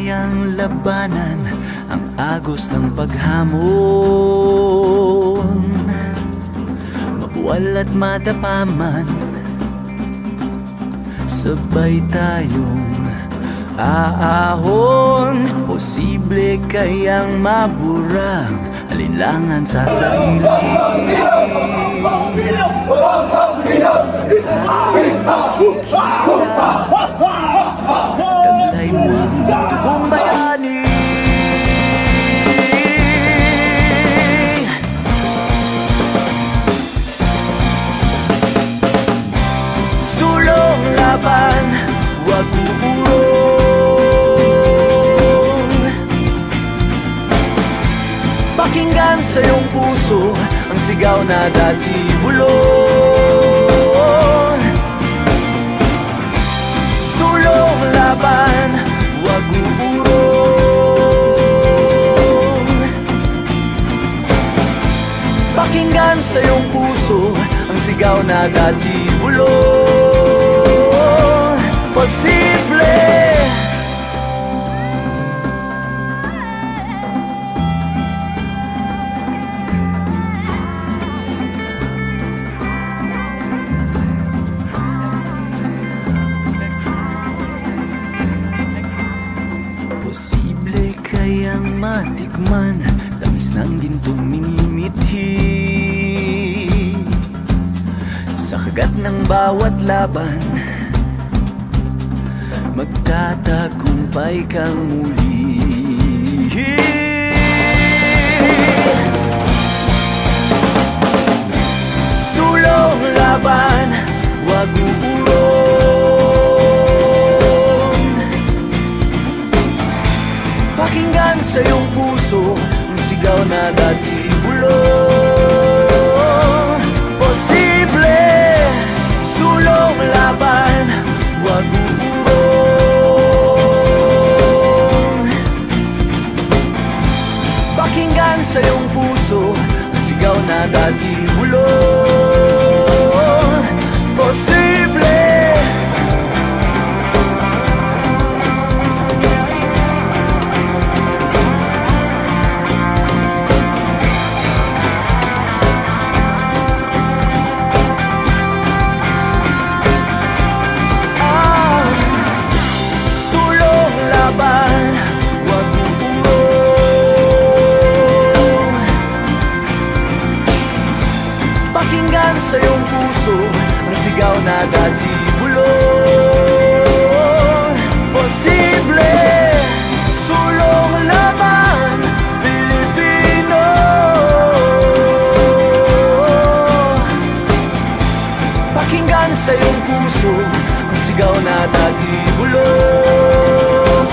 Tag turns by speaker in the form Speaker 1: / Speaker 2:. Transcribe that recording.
Speaker 1: kayang labanan ang agos ng paghamon. Mabuwal at matapaman, sabay tayong aahon. Posible kayang maburang alinlangan sa sarili. Sa ating makikita, taglay mo ang tugong bayani. Sulong laban, huwag uurong. Pakinggan sa iyong puso ang sigaw na dati bulong. Sulong laban, huwag uurong. Pakinggan sa iyong puso ang sigaw na dati bulong. Posible Posible kayang matikman tamis ng gintong minimithi. Sa kagat ng bawat laban, magtatagumpay kang muli. Sulong laban, huwag uurong. Pakinggan sa iyong puso ang sigaw na dati bulong. Posible, sulong laban, huwag uurong. Pakinggan sa iyong puso ang sigaw na dati bulong. Posible sa iyong puso ang sigaw na dati bulong. Posible, sulong laban, Pilipino. Pakinggan sa iyong puso ang sigaw na dati bulong.